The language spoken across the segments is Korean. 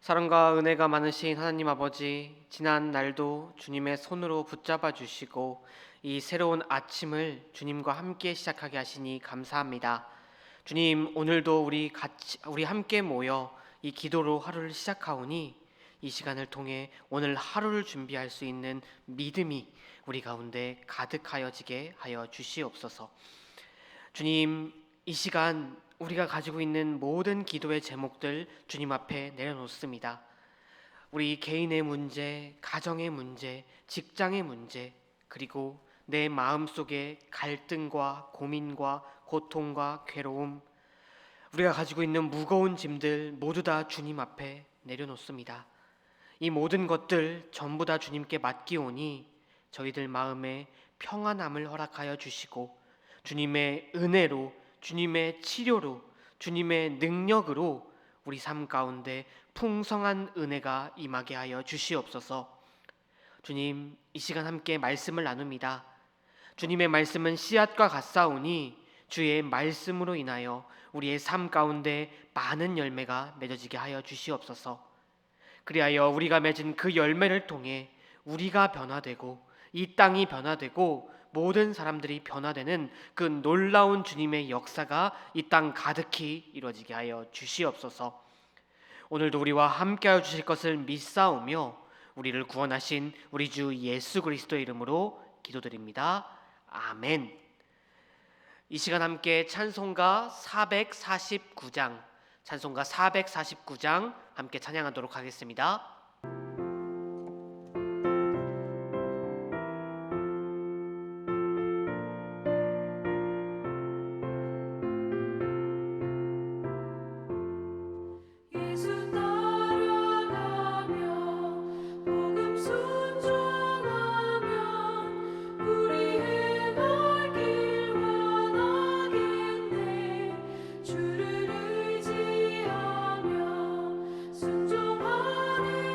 사랑과 은혜가 많으신 하나님 아버지, 지난 날도 주님의 손으로 붙잡아 주시고 이 새로운 아침을 주님과 함께 시작하게 하시니 감사합니다. 주님, 오늘도 우리 함께 모여 이 기도로 하루를 시작하오니 이 시간을 통해 오늘 하루를 준비할 수 있는 믿음이 우리 가운데 가득하여지게 하여 주시옵소서. 주님, 이 시간 우리가 가지고 있는 모든 기도의 제목들 주님 앞에 내려놓습니다. 우리 개인의 문제, 가정의 문제, 직장의 문제, 그리고 내 마음속의 갈등과 고민과 고통과 괴로움, 우리가 가지고 있는 무거운 짐들 모두 다 주님 앞에 내려놓습니다. 이 모든 것들 전부 다 주님께 맡기오니 저희들 마음에 평안함을 허락하여 주시고 주님의 은혜로, 주님의 치료로, 주님의 능력으로 우리 삶 가운데 풍성한 은혜가 임하게 하여 주시옵소서. 주님, 이 시간 함께 말씀을 나눕니다. 주님의 말씀은 씨앗과 같사오니 주의 말씀으로 인하여 우리의 삶 가운데 많은 열매가 맺어지게 하여 주시옵소서. 그리하여 우리가 맺은 그 열매를 통해 우리가 변화되고 이 땅이 변화되고 모든 사람들이 변화되는 그 놀라운 주님의 역사가 이 땅 가득히 이루어지게 하여 주시옵소서. 오늘도 우리와 함께하여 주실 것을 믿사오며 우리를 구원하신 우리 주 예수 그리스도의 이름으로 기도드립니다. 아멘. 이 시간 함께 찬송가 449장 함께 찬양하도록 하겠습니다. 예수 따라가며 복음 순종하면 우리의 갈 길 원하겠네. 주를 의지하며 순종하는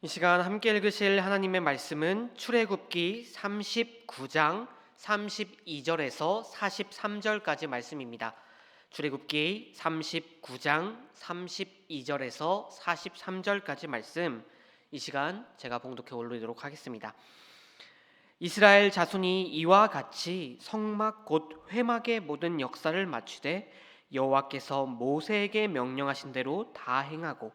이 시간 함께 읽으실 하나님의 말씀은 출애굽기 39장 32절에서 43절까지 말씀입니다. 출애굽기 39장 32절에서 43절까지 말씀, 이 시간 제가 봉독해 올리도록 하겠습니다. 이스라엘 자손이 이와 같이 성막 곧 회막의 모든 역사를 마치되 여호와께서 모세에게 명령하신 대로 다 행하고,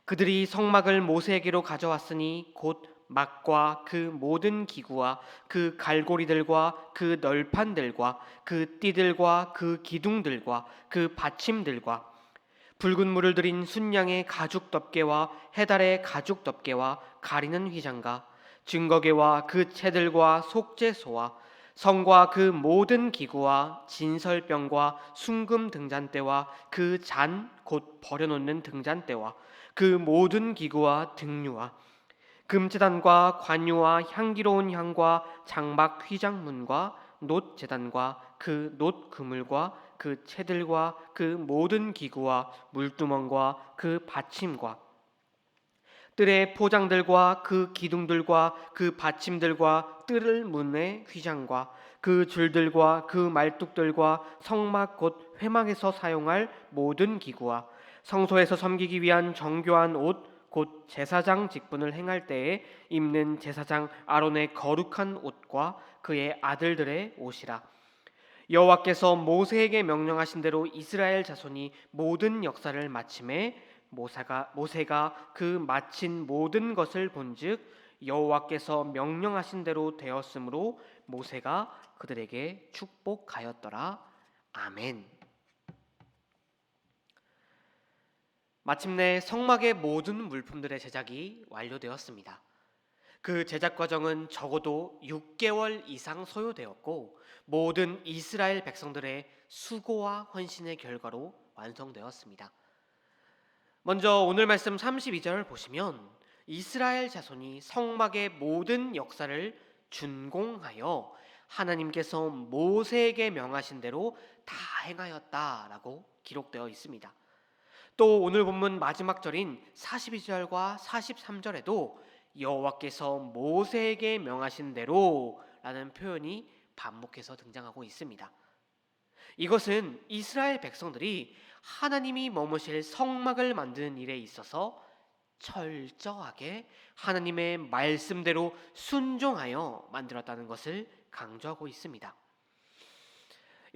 그들이 성막을 모세에게로 가져왔으니 곧 막과 그 모든 기구와 그 갈고리들과 그 널판들과 그 띠들과 그 기둥들과 그 받침들과 붉은 물을 들인 순양의 가죽 덮개와 해달의 가죽 덮개와 가리는 휘장과 증거계와 그 채들과 속죄소와 성과 그 모든 기구와 진설병과 순금 등잔대와 그 잔 곧 버려놓는 등잔대와 그 모든 기구와 등류와 금제단과 관유와 향기로운 향과 장막 휘장문과 놋 제단과 그 놋 그물과 그 채들과 그 모든 기구와 물두멍과 그 받침과 뜰의 포장들과 그 기둥들과 그 받침들과 뜰을 문의 휘장과 그 줄들과 그 말뚝들과 성막 곧 회막에서 사용할 모든 기구와 성소에서 섬기기 위한 정교한 옷 곧 제사장 직분을 행할 때에 입는 제사장 아론의 거룩한 옷과 그의 아들들의 옷이라. 여호와께서 모세에게 명령하신 대로 이스라엘 자손이 모든 역사를 마침에 모세가 그 마친 모든 것을 본즉 여호와께서 명령하신 대로 되었으므로 모세가 그들에게 축복하였더라. 아멘. 마침내 성막의 모든 물품들의 제작이 완료되었습니다. 그 제작 과정은 적어도 6개월 이상 소요되었고 모든 이스라엘 백성들의 수고와 헌신의 결과로 완성되었습니다. 먼저 오늘 말씀 32절을 보시면 이스라엘 자손이 성막의 모든 역사를 준공하여 하나님께서 모세에게 명하신 대로 다 행하였다라고 기록되어 있습니다. 또 오늘 본문 마지막 절인 42절과 43절에도 여호와께서 모세에게 명하신 대로 라는 표현이 반복해서 등장하고 있습니다. 이것은 이스라엘 백성들이 하나님이 머무실 성막을 만드는 일에 있어서 철저하게 하나님의 말씀대로 순종하여 만들었다는 것을 강조하고 있습니다.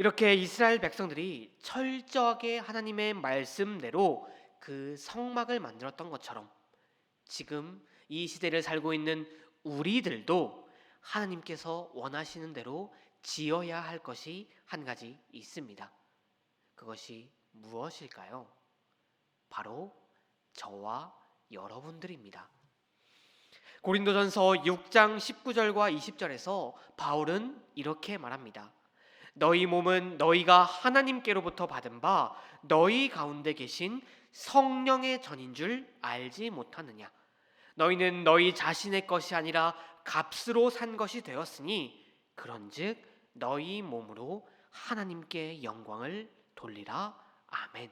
이렇게 이스라엘 백성들이 철저하게 하나님의 말씀대로 그 성막을 만들었던 것처럼 지금 이 시대를 살고 있는 우리들도 하나님께서 원하시는 대로 지어야 할 것이 한 가지 있습니다. 그것이 무엇일까요? 바로 저와 여러분들입니다. 고린도전서 6장 19절과 20절에서 바울은 이렇게 말합니다. 너희 몸은 너희가 하나님께로부터 받은 바 너희 가운데 계신 성령의 전인 줄 알지 못하느냐? 너희는 너희 자신의 것이 아니라 값으로 산 것이 되었으니 그런즉 너희 몸으로 하나님께 영광을 돌리라. 아멘.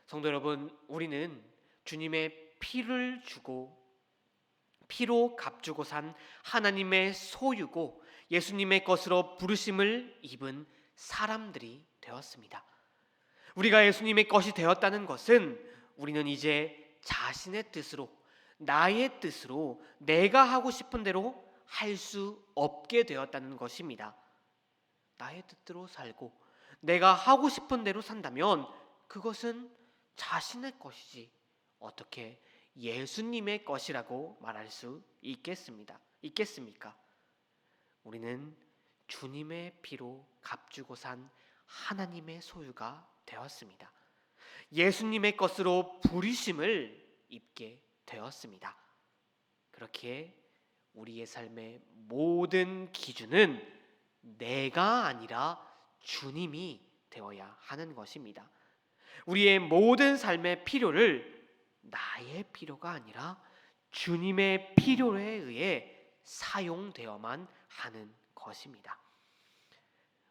성도 여러분, 우리는 주님의 피를 주고 피로 값주고 산 하나님의 소유고 예수님의 것으로 부르심을 입은 사람들이 되었습니다. 우리가 예수님의 것이 되었다는 것은 우리는 이제 자신의 뜻으로, 나의 뜻으로, 내가 하고 싶은 대로 할 수 없게 되었다는 것입니다. 나의 뜻대로 살고 내가 하고 싶은 대로 산다면 그것은 자신의 것이지 어떻게 예수님의 것이라고 말할 수 있겠습니까? 우리는 주님의 피로 값주고 산 하나님의 소유가 되었습니다. 예수님의 것으로 부르심을 입게 되었습니다. 그렇기에 우리의 삶의 모든 기준은 내가 아니라 주님이 되어야 하는 것입니다. 우리의 모든 삶의 필요를 나의 필요가 아니라 주님의 필요에 의해 사용되어만 하는 것입니다.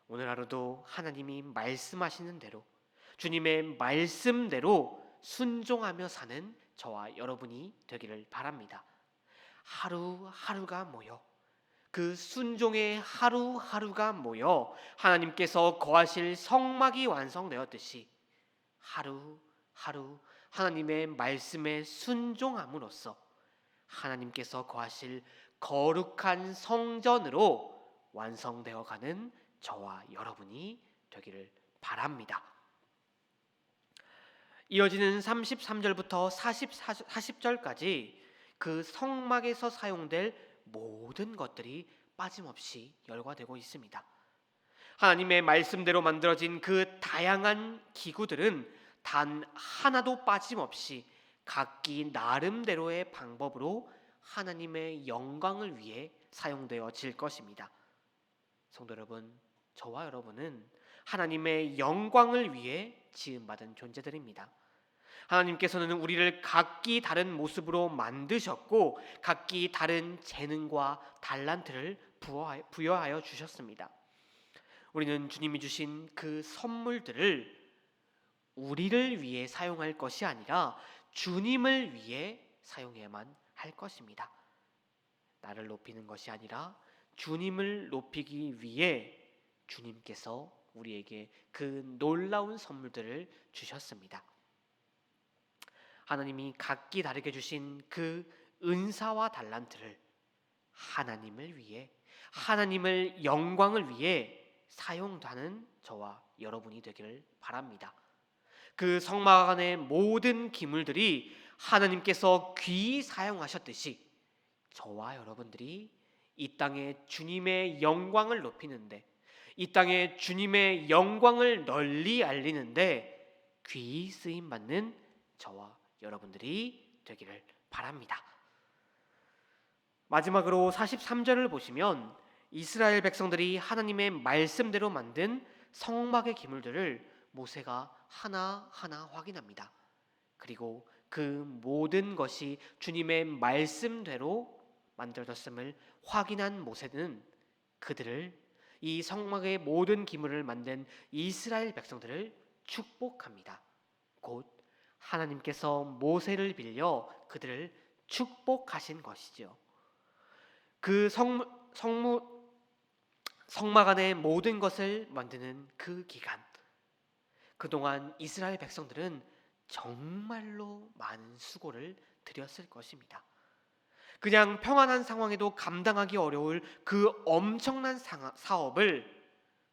오늘 하루도 하나님이 말씀하시는 대로 주님의 말씀대로 순종하며 사는 저와 여러분이 되기를 바랍니다. 하루하루가 모여 그 순종의 하루하루가 모여 하나님께서 거하실 성막이 완성되었듯이 하루하루 하나님의 말씀에 순종함으로써 하나님께서 거하실 거룩한 성전으로 완성되어 가는 저와 여러분이 되기를 바랍니다. 이어지는 33절부터 40절까지 그 성막에서 사용될 모든 것들이 빠짐없이 열거되고 있습니다. 하나님의 말씀대로 만들어진 그 다양한 기구들은 단 하나도 빠짐없이 각기 나름대로의 방법으로 하나님의 영광을 위해 사용되어질 것입니다. 성도 여러분, 저와 여러분은 하나님의 영광을 위해 지음받은 존재들입니다. 하나님께서는 우리를 각기 다른 모습으로 만드셨고 각기 다른 재능과 달란트를 부여하여 주셨습니다. 우리는 주님이 주신 그 선물들을 우리를 위해 사용할 것이 아니라 주님을 위해 사용해야만 할 것입니다. 나를 높이는 것이 아니라 주님을 높이기 위해 주님께서 우리에게 그 놀라운 선물들을 주셨습니다. 하나님이 각기 다르게 주신 그 은사와 달란트를 하나님을 위해, 하나님을 영광을 위해 사용하는 저와 여러분이 되기를 바랍니다. 그 성막 안의 모든 기물들이 하나님께서 귀히 사용하셨듯이 저와 여러분들이 이 땅에 주님의 영광을 높이는데, 이 땅에 주님의 영광을 널리 알리는데 귀히 쓰임 받는 저와 여러분들이 되기를 바랍니다. 마지막으로 43절을 보시면 이스라엘 백성들이 하나님의 말씀대로 만든 성막의 기물들을 모세가 하나하나 확인합니다. 그리고 그 모든 것이 주님의 말씀대로 만들어졌음을 확인한 모세는 그들을, 이 성막의 모든 기물을 만든 이스라엘 백성들을 축복합니다. 곧 하나님께서 모세를 빌려 그들을 축복하신 것이죠. 그 성막 안의 모든 것을 만드는 그 기간, 그동안 이스라엘 백성들은 정말로 많은 수고를 들였을 것입니다. 그냥 평안한 상황에도 감당하기 어려울 그 엄청난 사업을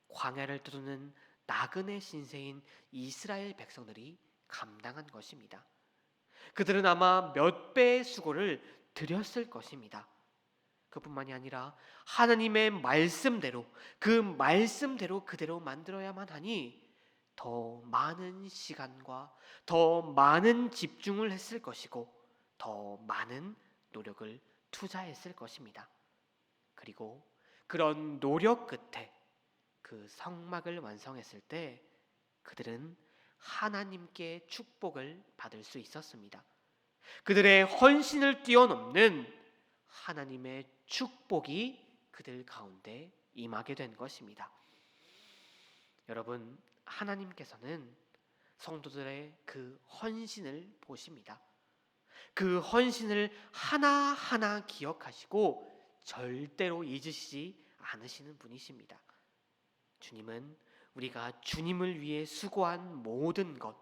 광야를 뚫는 나그네 신세인 이스라엘 백성들이 감당한 것입니다. 그들은 아마 몇 배의 수고를 들였을 것입니다. 그뿐만이 아니라 하나님의 말씀대로, 그 말씀대로 그대로 만들어야만 하니 더 많은 시간과 더 많은 집중을 했을 것이고 더 많은 노력을 투자했을 것입니다. 그리고 그런 노력 끝에 그 성막을 완성했을 때 그들은 하나님께 축복을 받을 수 있었습니다. 그들의 헌신을 뛰어넘는 하나님의 축복이 그들 가운데 임하게 된 것입니다. 여러분, 하나님께서는 성도들의 그 헌신을 보십니다. 그 헌신을 하나하나 기억하시고 절대로 잊으시지 않으시는 분이십니다. 주님은 우리가 주님을 위해 수고한 모든 것,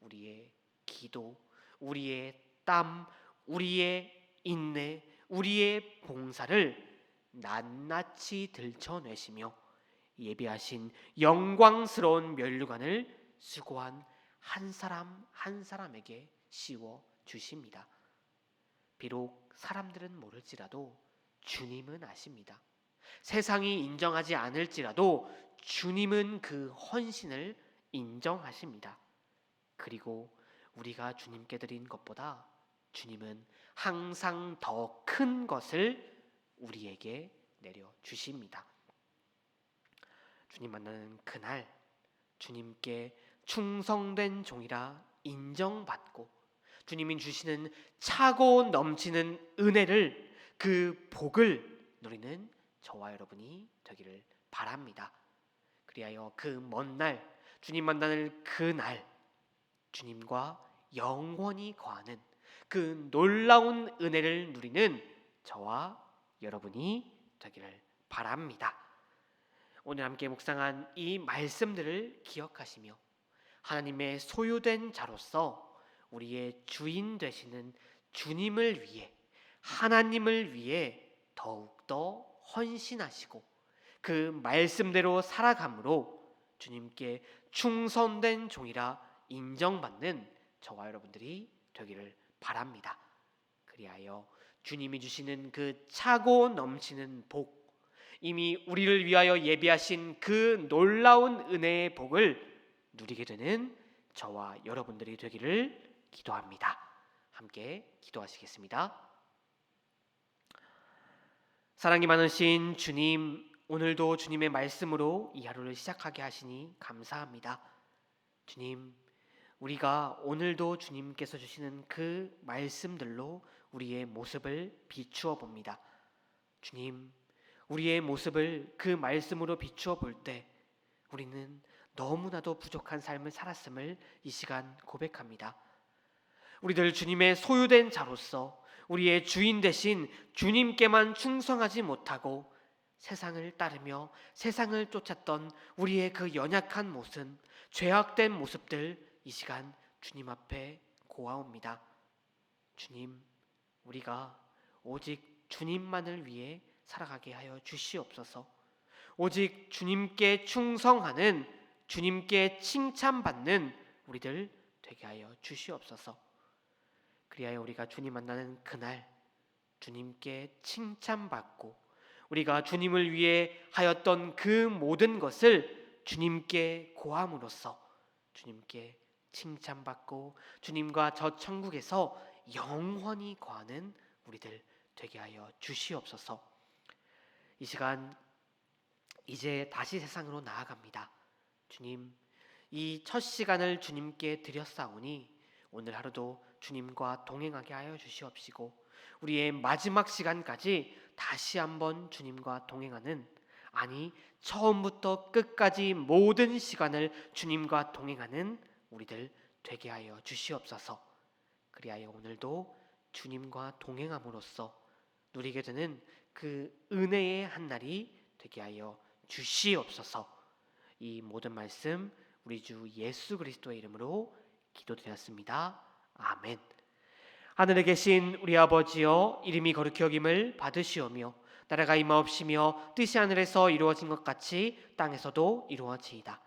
우리의 기도, 우리의 땀, 우리의 인내, 우리의 봉사를 낱낱이 들춰내시며 예비하신 영광스러운 면류관을 수고한 한 사람 한 사람에게 씌워 주십니다. 비록 사람들은 모를지라도 주님은 아십니다. 세상이 인정하지 않을지라도 주님은 그 헌신을 인정하십니다. 그리고 우리가 주님께 드린 것보다 주님은 항상 더 큰 것을 우리에게 내려 주십니다. 주님 만나는 그날 주님께 충성된 종이라 인정받고 주님이 주시는 차고 넘치는 은혜를, 그 복을 누리는 저와 여러분이 되기를 바랍니다. 그리하여 그 먼 날, 주님 만나는 그날 주님과 영원히 거하는 그 놀라운 은혜를 누리는 저와 여러분이 되기를 바랍니다. 오늘 함께 묵상한 이 말씀들을 기억하시며 하나님의 소유된 자로서 우리의 주인 되시는 주님을 위해, 하나님을 위해 더욱더 헌신하시고 그 말씀대로 살아감으로 주님께 충성된 종이라 인정받는 저와 여러분들이 되기를 바랍니다. 그리하여 주님이 주시는 그 차고 넘치는 복, 이미 우리를 위하여 예비하신 그 놀라운 은혜의 복을 누리게 되는 저와 여러분들이 되기를 기도합니다. 함께 기도하시겠습니다. 사랑이 많으신 주님, 오늘도 주님의 말씀으로 이 하루를 시작하게 하시니 감사합니다. 주님, 우리가 오늘도 주님께서 주시는 그 말씀들로 우리의 모습을 비추어 봅니다. 주님, 우리의 모습을 그 말씀으로 비추어 볼 때 우리는 너무나도 부족한 삶을 살았음을 이 시간 고백합니다. 우리들 주님의 소유된 자로서 우리의 주인 되신 주님께만 충성하지 못하고 세상을 따르며 세상을 쫓았던 우리의 그 연약한 모습, 죄악된 모습들 이 시간 주님 앞에 고아옵니다. 주님, 우리가 오직 주님만을 위해 살아가게 하여 주시옵소서. 오직 주님께 충성하는, 주님께 칭찬받는 우리들 되게 하여 주시옵소서. 그리하여 우리가 주님 만나는 그날 주님께 칭찬받고 우리가 주님을 위해 하였던 그 모든 것을 주님께 고함으로써 주님께 칭찬받고 주님과 저 천국에서 영원히 거하는 우리들 되게 하여 주시옵소서. 이 시간 이제 다시 세상으로 나아갑니다. 주님, 이 첫 시간을 주님께 드렸사오니 오늘 하루도 주님과 동행하게 하여 주시옵시고 우리의 마지막 시간까지 다시 한번 주님과 동행하는, 아니 처음부터 끝까지 모든 시간을 주님과 동행하는 우리들 되게 하여 주시옵소서. 그리하여 오늘도 주님과 동행함으로써 누리게 되는 그 은혜의 한날이 되게 하여 주시옵소서. 이 모든 말씀 우리 주 예수 그리스도의 이름으로 기도드렸습니다. 아멘. 하늘에 계신 우리 아버지여, 이름이 거룩히 여김을 받으시오며 나라가 임하옵시며 뜻이 하늘에서 이루어진 것 같이 땅에서도 이루어지이다.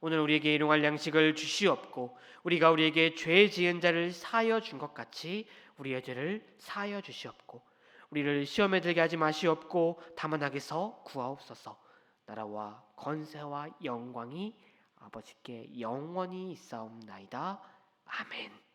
오늘 우리에게 일용할 양식을 주시옵고 우리가 우리에게 죄 지은 자를 사하여 준 것 같이 우리의 죄를 사하여 주시옵고 우리를 시험에 들게 하지 마시옵고 다만 악에서 구하옵소서. 나라와 권세와 영광이 아버지께 영원히 있사옵나이다. 아멘.